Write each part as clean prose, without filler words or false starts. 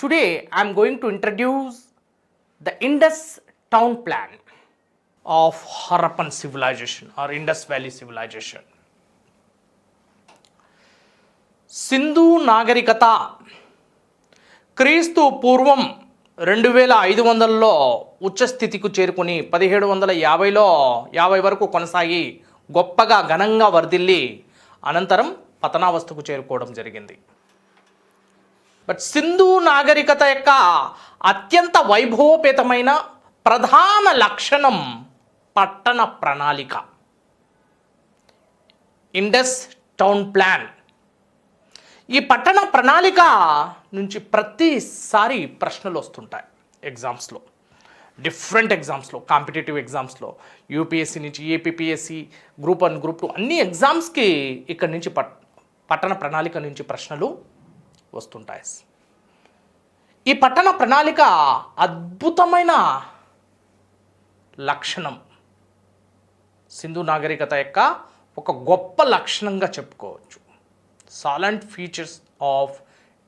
Today I am going to introduce the Indus town plan of Harappan civilization or Indus Valley civilization. Sindhu నాగరికత క్రీస్తు పూర్వం 2500లో ఉచ్చస్థితికి చేరుకుని 1750 వరకు కొనసాగి గొప్పగా ఘనంగా వర్ధిల్లి అనంతరం పతనావస్థకు చేరుకోవడం జరిగింది. బట్ సింధు నాగరికత యొక్క అత్యంత వైభవోపేతమైన ప్రధాన లక్షణం పట్టణ ప్రణాళిక, ఇండస్ టౌన్ ప్లాన్. ఈ పట్టణ ప్రణాళిక నుంచి ప్రతిసారి ప్రశ్నలు వస్తుంటాయి ఎగ్జామ్స్లో, డిఫరెంట్ ఎగ్జామ్స్లో, కాంపిటేటివ్ ఎగ్జామ్స్లో, యూపీఎస్సీ నుంచి ఏపీపీఎస్సీ, గ్రూప్ 1 గ్రూప్ 2 అన్ని ఎగ్జామ్స్కి ఇక్కడి నుంచి పట్టణ ప్రణాళిక నుంచి ప్రశ్నలు వస్తుంటాయి. ఈ పట్టణ ప్రణాళిక అద్భుతమైన లక్షణం, సింధు నాగరికత యొక్క ఒక గొప్ప లక్షణంగా చెప్పుకోవచ్చు. Salient features of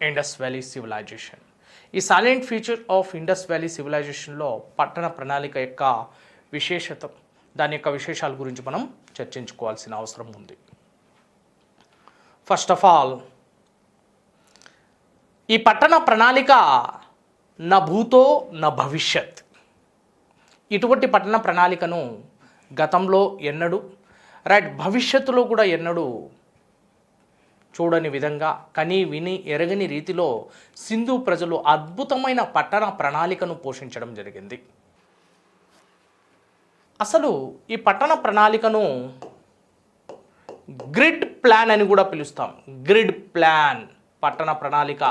Indus valley civilization. ఈ salient feature of Indus valley సివిలైజేషన్లో పట్టణ ప్రణాళిక యొక్క విశేషత, దాని యొక్క విశేషాల గురించి మనం చర్చించుకోవాల్సిన అవసరం ఉంది. ఫస్ట్ ఆఫ్ ఆల్, ఈ పట్టణ ప్రణాళిక నా భూతో నా భవిష్యత్. ఇటువంటి పట్టణ ప్రణాళికను గతంలో ఎన్నడూ భవిష్యత్తులో కూడా ఎన్నడూ చూడని విధంగా, కని విని ఎరగని రీతిలో సింధు ప్రజలు అద్భుతమైన పట్టణ ప్రణాళికను పోషించడం జరిగింది. అసలు ఈ పట్టణ ప్రణాళికను గ్రిడ్ ప్లాన్ అని కూడా పిలుస్తాం. గ్రిడ్ ప్లాన్, పట్టణ ప్రణాళిక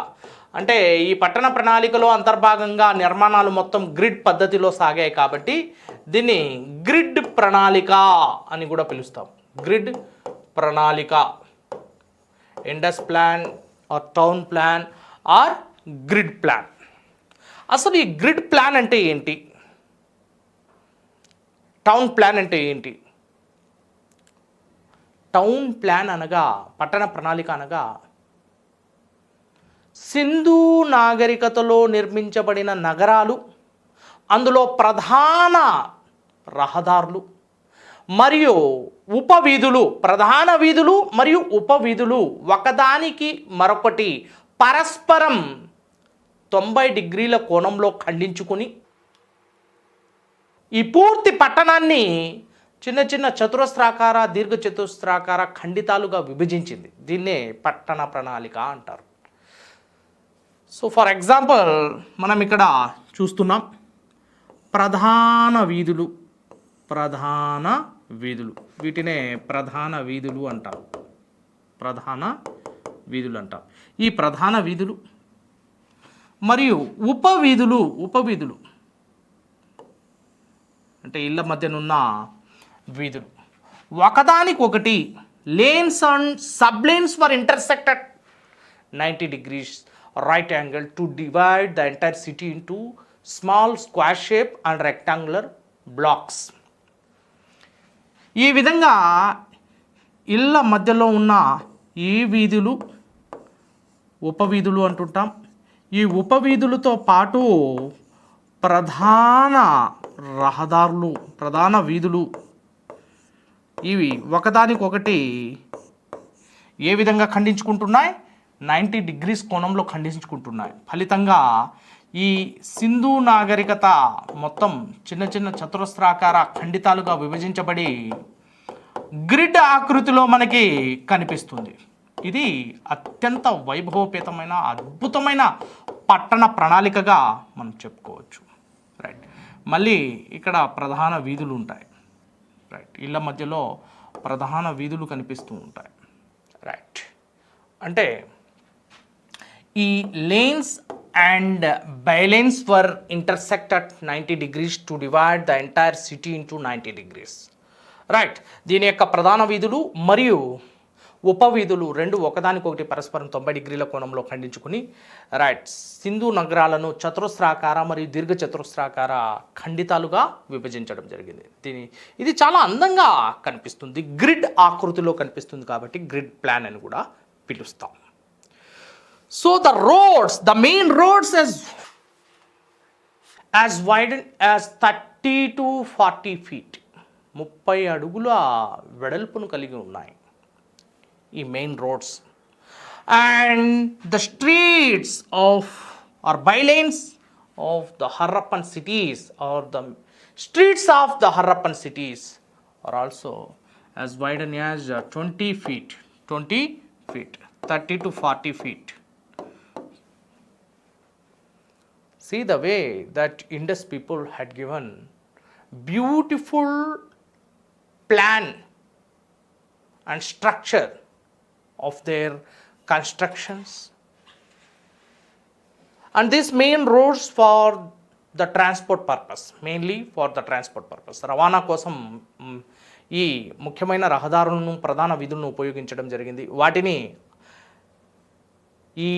అంటే ఈ పట్టణ ప్రణాళికలో అంతర్భాగంగా నిర్మాణాలు మొత్తం గ్రిడ్ పద్ధతిలో సాగాయి కాబట్టి దీన్ని గ్రిడ్ ప్రణాళిక అని కూడా పిలుస్తాం. గ్రిడ్ ప్రణాళిక, Indus plan or town plan or grid plan. అసలు ఈ గ్రిడ్ ప్లాన్ అంటే ఏంటి, టౌన్ ప్లాన్ అంటే ఏంటి? టౌన్ ప్లాన్ అనగా, పట్టణ ప్రణాళిక అనగా సింధు నాగరికతలో నిర్మించబడిన నగరాలు, అందులో ప్రధాన రహదారులు మరియు ఉపవీధులు, ప్రధాన వీధులు మరియు ఉపవీధులు ఒకదానికి మరొకటి పరస్పరం 90 డిగ్రీల కోణంలో ఖండించుకుని ఈ పూర్తి పట్టణాన్ని చిన్న చిన్న చతురస్రాకార, దీర్ఘ చతురస్రాకార ఖండితాలుగా విభజించింది. దీన్నే పట్టణ ప్రణాళిక అంటారు. సో ఫర్ ఎగ్జాంపుల్ మనం ఇక్కడ చూస్తున్నాం ప్రధాన వీధులు, వీటినే ప్రధాన వీధులు అంటారు. ఈ ప్రధాన వీధులు మరియు ఉపవీధులు అంటే ఇళ్ళ మధ్యనున్న వీధులు ఒకదానికొకటి lanes and sublanes were intersected 90 degrees right angle to divide the entire city into small square shape and rectangular blocks. ఈ విధంగా ఇళ్ళ మధ్యలో ఉన్న ఈ వీధులు ఉపవీధులు అంటుంటాం. ఈ ఉపవీధులతో పాటు ప్రధాన రహదారులు, ప్రధాన వీధులు, ఇవి ఒకదానికొకటి ఏ విధంగా ఖండించుకుంటున్నాయి? 90 degrees కోణంలో ఖండించుకుంటున్నాయి. ఫలితంగా ఈ సింధు నాగరికత మొత్తం చిన్న చిన్న చతురస్రాకార ఖండితాలుగా విభజించబడి గ్రిడ్ ఆకృతిలో మనకి కనిపిస్తుంది. ఇది అత్యంత వైభవోపేతమైన అద్భుతమైన పట్టణ ప్రణాళికగా మనం చెప్పుకోవచ్చు. రైట్, మళ్ళీ ఇక్కడ ప్రధాన వీధులు ఉంటాయి. రైట్, ఇళ్ళ మధ్యలో ప్రధాన వీధులు కనిపిస్తూ ఉంటాయి. రైట్, అంటే ఈ lanes and bylanes were intersect at 90 degrees to divide the entire city into 90 degrees. Right, దీని యొక్క ప్రధాన వీధులు మరియు ఉపవీధులు రెండు ఒకదానికొకటి పరస్పరం 90 డిగ్రీల కోణంలో ఖండించుకుని రైట్ సింధు నగరాలను చతురస్రాకార మరియు దీర్ఘ చతురస్రాకార ఖండితాలుగా విభజించడం జరిగింది. ఇది చాలా అందంగా కనిపిస్తుంది, గ్రిడ్ ఆకృతిలో కనిపిస్తుంది కాబట్టి గ్రిడ్ ప్లాన్ అని కూడా పిలుస్తాం. So the main roads as wide as 30 to 40 feet. 30 అడుగుల వెడల్పును కలిగి ఉన్నాయి ఈ main roads. And the streets of or bylanes of the Harappan cities or the streets of the Harappan cities are also as wide as 20 feet, 30 to 40 feet. See the way that Indus people had given beautiful plan and structure of their constructions. And these main roads for the transport purpose, mainly for the transport purpose. రవాణా కోసం ఈ ముఖ్యమైన రహదారులను ప్రధాన విధులను ఉపయోగించడం జరిగింది. వాటిని ఈ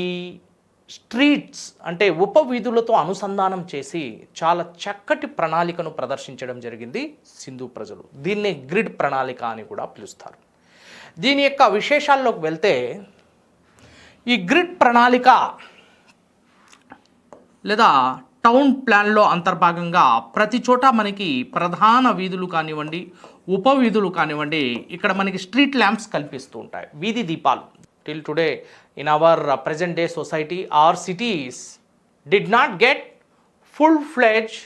స్ట్రీట్స్ అంటే ఉపవీధులతో అనుసంధానం చేసి చాలా చక్కటి ప్రణాళికను ప్రదర్శించడం జరిగింది సింధు ప్రజలు. దీన్నే గ్రిడ్ ప్రణాళిక అని కూడా పిలుస్తారు. దీని యొక్క విశేషాల్లోకి వెళ్తే ఈ గ్రిడ్ ప్రణాళిక లేదా టౌన్ ప్లాన్లో అంతర్భాగంగా ప్రతి చోట మనకి ప్రధాన వీధులు కానివ్వండి, ఉపవీధులు కానివ్వండి, ఇక్కడ మనకి స్ట్రీట్ ల్యాంప్స్ కల్పిస్తూ ఉంటాయి, వీధి దీపాలు. Till today in our present day society, our cities did not get full-fledged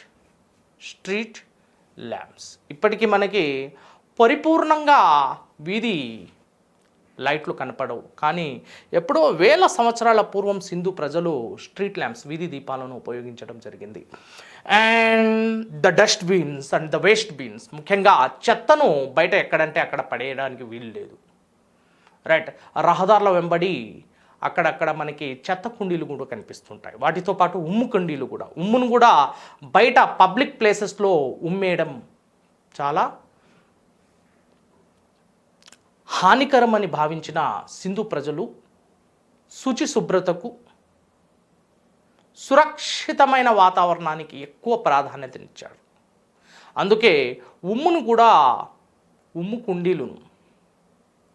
street lamps. ఇప్పటికీ మనకి పరిపూర్ణంగా వీధి లైట్లు కనపడవు. కానీ ఎప్పుడో వేల సంవత్సరాల పూర్వం సింధు ప్రజలు స్ట్రీట్ ల్యాంప్స్ వీధి దీపాలను ఉపయోగించడం జరిగింది. And the dust bins and the waste bins, ముఖ్యంగా చెత్తను బయట ఎక్కడంటే అక్కడ పడేయడానికి వీలు లేదు. రైట్, రహదారుల వెంబడి అక్కడక్కడ మనకి చెత్త కుండీలు కూడా కనిపిస్తుంటాయి. వాటితో పాటు ఉమ్ము కుండీలు కూడా, ఉమ్మును కూడా బయట పబ్లిక్ ప్లేసెస్లో ఉమ్మేయడం చాలా హానికరమని భావించిన సింధు ప్రజలు శుచి శుభ్రతకు, సురక్షితమైన వాతావరణానికి ఎక్కువ ప్రాధాన్యతనిచ్చారు. అందుకే ఉమ్మును కూడా ఉమ్ము కుండీలను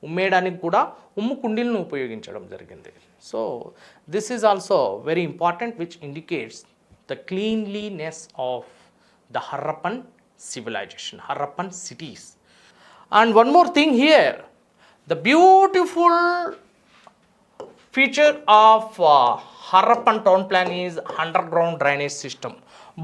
ఉమ్మేయడానికి కూడా ఉమ్ము కుండీలను ఉపయోగించడం జరిగింది. So this is also very important which indicates the cleanliness of the Harappan civilization, Harappan cities. And one more thing here, the beautiful feature of Harappan town plan is underground drainage system.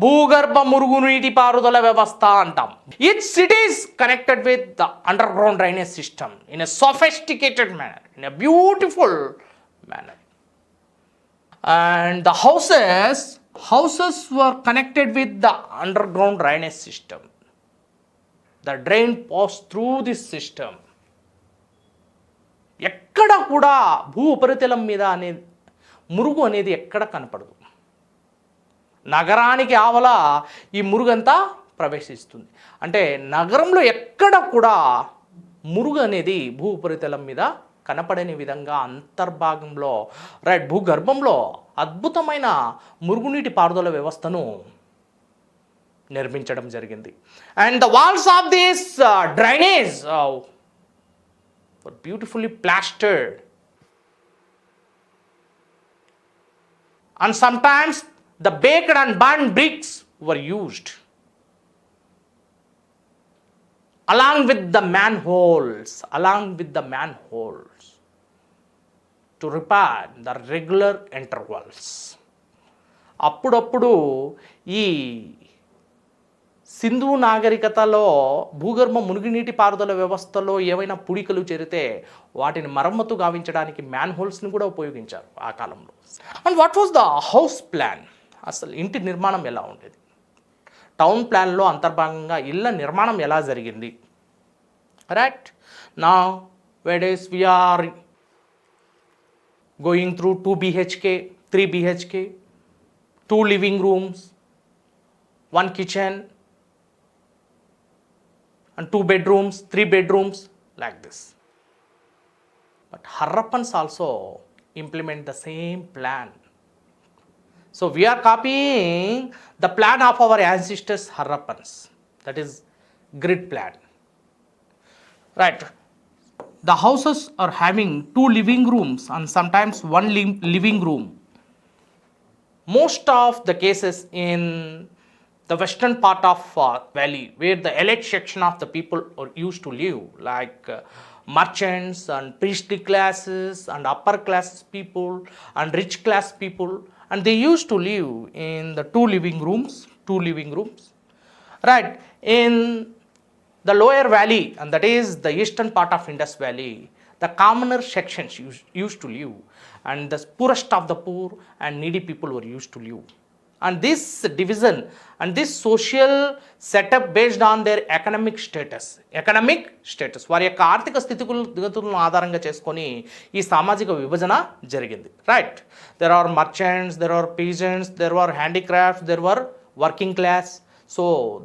భూగర్భ మురుగునీటి పారుదల వ్యవస్థ అంటాం. Each city is connected with the underground drainage system in a sophisticated manner, in a beautiful manner. And the houses were connected with the underground drainage system. The drain passed through this system. ఎక్కడ కూడా భూ ఉపరితలం మీద మురుగు అనేది ఎక్కడ కనపడదు. నగరానికి ఆవల ఈ మురుగంతా ప్రవేశిస్తుంది. అంటే నగరంలో ఎక్కడ కూడా మురుగు అనేది భూ ఉపరితలం మీద కనపడని విధంగా అంతర్భాగంలో రైట్ భూగర్భంలో అద్భుతమైన మురుగునీటి పారుదల వ్యవస్థను నిర్మించడం జరిగింది. And the walls of this drainage were beautifully plastered, and sometimes the baked and burned bricks were used along with the manholes to repair the regular intervals. అప్పుడప్పుడు ఈ సింధు నాగరికతలో భూగర్భ మురుగునీటి పారుదల వ్యవస్థలో ఏవైనా పుడికలు చేరితే వాటిని మరమ్మతు గావించడానికి మ్యాన్ హోల్స్ని కూడా ఉపయోగించారు ఆ కాలంలో. And what was the house plan? అసలు ఇంటి నిర్మాణం ఎలా ఉండేది? టౌన్ ప్లాన్లో అంతర్భాగంగా ఇళ్ళ నిర్మాణం ఎలా జరిగింది? రైట్, నా వేడేస్ we are going through 2 BHK, 3 BHK, 2 living rooms, 1 kitchen, and 2 bedrooms, 3 bedrooms, like this. But Harappans also implement the same plan. So we are copying the plan of our ancestors Harappans, that is grid plan. Right. The houses are having two living rooms and sometimes one living room. Most of the cases in the western part of valley where the elite section of the people are used to live, like merchants and priestly classes and upper class people and rich class people, and they used to live in the two living rooms, right? In the lower valley, and that is the eastern part of Indus Valley, the commoner sections used to live, and the poorest of the poor and needy people were used to live. And this division and this social setup based on their economic status వారి యొక్క ఆర్థిక స్థితిగతులను ఆధారంగా చేసుకొని ఈ సామాజిక విభజన జరిగింది, right? There are merchants, there are peasants, there are handicrafts, there are working class. So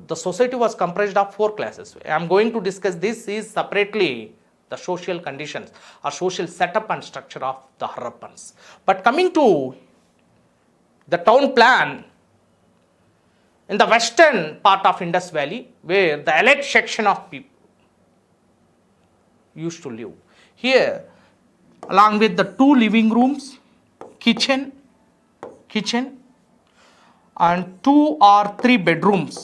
the society was comprised of four classes. I am going to discuss this is separately the social conditions or social setup and structure of the Harappans. But coming to the town plan in the western part of Indus Valley, where the elite section of people used to live. Here, along with the two living rooms, kitchen, and 2 or 3 bedrooms,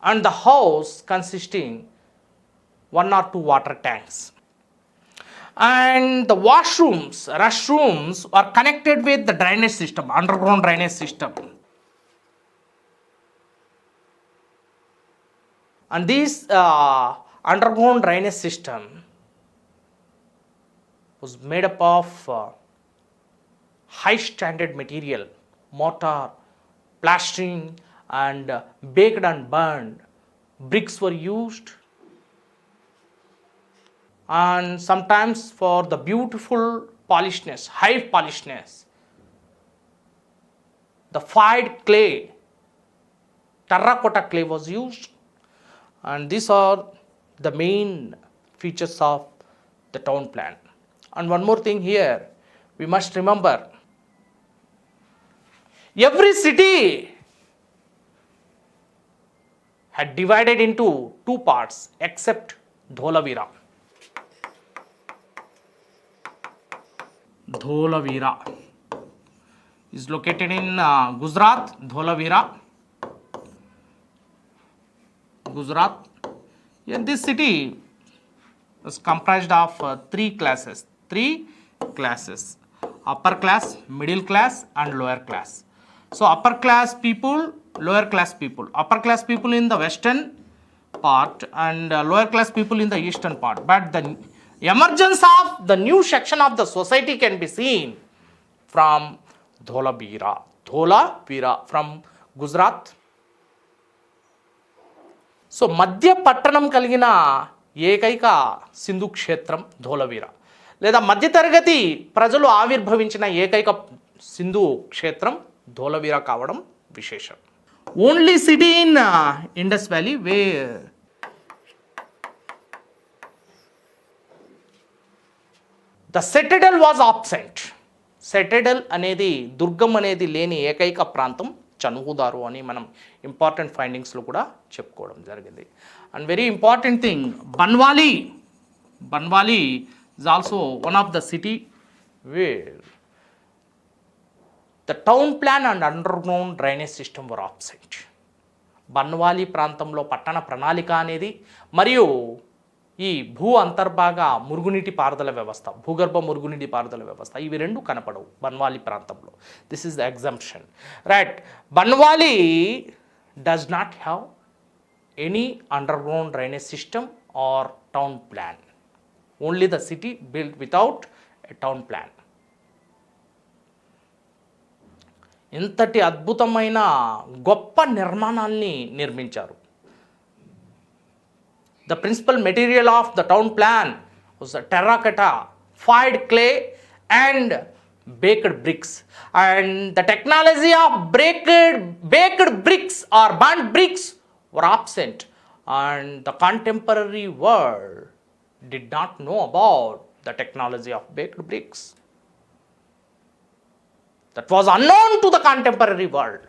and the house consisting 1 or 2 water tanks, and the restrooms are connected with the drainage system, underground drainage system. And this underground drainage system was made up of high standard material, mortar, plastering, and baked and burned bricks were used. And sometimes for the beautiful polishness, high polishness, the fired clay, terracotta clay was used. And these are the main features of the town plan. And one more thing here, we must remember, every city had divided into 2 parts except Dholavira. Dholavira is located in Gujarat. Dholavira, Gujarat. And this city was comprised of 3 classes. Upper class, middle class, and lower class. So upper class people, lower class people. Upper class people in the western part and lower class people in the eastern part. But the emergence of the new section of the society can be seen from Dholavira from Gujarat. So మధ్య పట్టణం కలిగిన ఏకైక సింధు క్షేత్రం ధోలవీర, లేదా మధ్యతరగతి ప్రజలు ఆవిర్భవించిన ఏకైక సింధు క్షేత్రం ధోలవీర కావడం విశేషం. Only city in Indus valley where the citadel was absent. Citadel అనేది దుర్గం అనేది లేని ఏకైక ప్రాంతం చనువుదారు అని మనం ఇంపార్టెంట్ ఫైండింగ్స్లో కూడా చెప్పుకోవడం జరిగింది. And very important thing, Banawali is also one of the city where the town plan and underground drainage system were absent. Banawali ప్రాంతంలో పట్టణ ప్రణాళిక అనేది మరియు ఈ భూ అంతర్భాగ మురుగునీటి పారుదల వ్యవస్థ, భూగర్భ మురుగునీటి పారుదల వ్యవస్థ, ఇవి రెండు కనపడవు బన్వాలి ప్రాంతంలో. This is the exemption, right? Banawali does not have any underground drainage system or town plan. Only the city built without a town plan. ఇంతటి అద్భుతమైన గొప్ప నిర్మాణాల్ని నిర్మించారు. The principal material of the town plan was the terracotta, fired clay, and baked bricks. And the technology of baked bricks or burnt bricks were absent. And the contemporary world did not know about the technology of baked bricks. That was unknown to the contemporary world.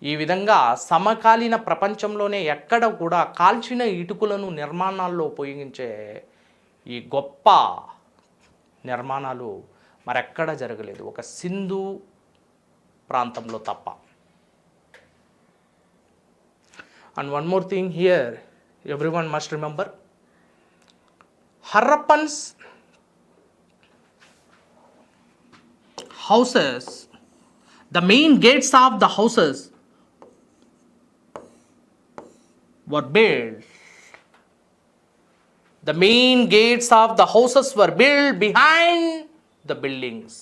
ఈ విధంగా సమకాలీన ప్రపంచంలోనే ఎక్కడ కూడా కాల్చిన ఇటుకలను నిర్మాణాల్లో ఉపయోగించే ఈ గొప్ప నిర్మాణాలు మరెక్కడ జరగలేదు, ఒక సింధు ప్రాంతంలో తప్ప. And one more thing here everyone must remember, Harappan's houses, the main gates of the houses were built. The main gates of the houses were built behind the buildings.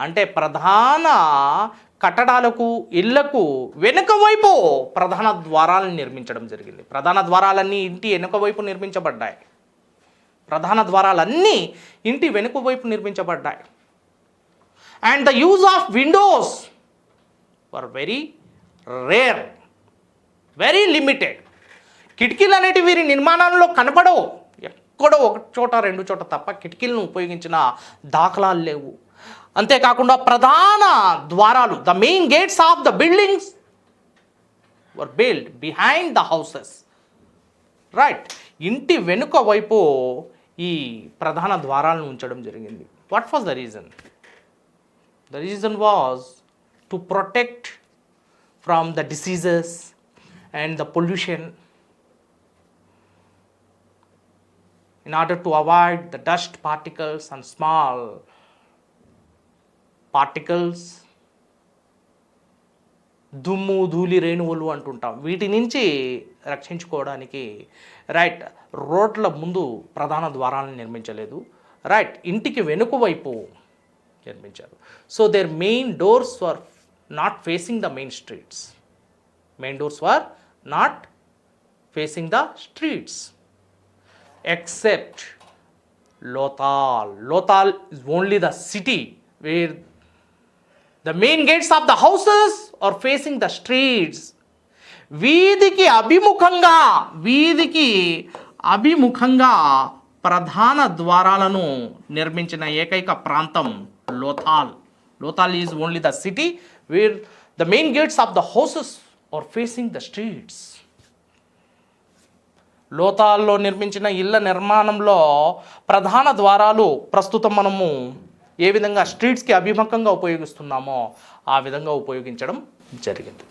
అంటే ప్రధాన కట్టడాలకు ఇళ్లకు వెనుక వైపు ప్రధాన ద్వారాలను నిర్మించడం జరిగింది. ప్రధాన ద్వారాలన్నీ ఇంటి వెనుక వైపు నిర్మించబడ్డాయి. ప్రధాన ద్వారాలన్నీ ఇంటి వెనుక వైపు నిర్మించబడ్డాయి. And the use of Windows were very rare, very limited. కిటికీలు అనేటివి వీరి నిర్మాణంలో కనపడవు, ఎక్కడో ఒక చోట రెండు చోట తప్ప కిటికీలను ఉపయోగించిన దాఖలాలు లేవు. అంతేకాకుండా ప్రధాన ద్వారాలు, the main gates of the buildings were build behind the houses. Right, ఇంటి వెనుక వైపు ఈ ప్రధాన ద్వారాలను ఉంచడం జరిగింది. What was the reason? The reason was to protect from the diseases and the pollution, in order to avoid the dust particles and small particles, దుమ్ము ధూళి రేణువులు అంటుంటాం, వీటి నుంచి రక్షించుకోవడానికి రైట్ రోడ్ల ముందు ప్రధాన ద్వారాలను నిర్మించలేదు. రైట్, ఇంటికి వెనుక వైపు నిర్మించారు. So their main doors were not facing the main streets. Main doors were not facing the streets except Lothal. Lothal is only the city where the main gates of the houses are facing the streets. వీధికి అభిముఖంగా ప్రధాన ద్వారాలను నిర్మించిన ఏకైక ప్రాంతం Lothal. Lothal is only the city where the main gates of the houses are facing the streets. లోతాల్లో నిర్మించిన ఇళ్ళ నిర్మాణంలో ప్రధాన ద్వారాలు ప్రస్తుతం మనము ఏ విధంగా స్ట్రీట్స్కి అభిముఖంగా ఉపయోగిస్తున్నామో ఆ విధంగా ఉపయోగించడం జరిగింది.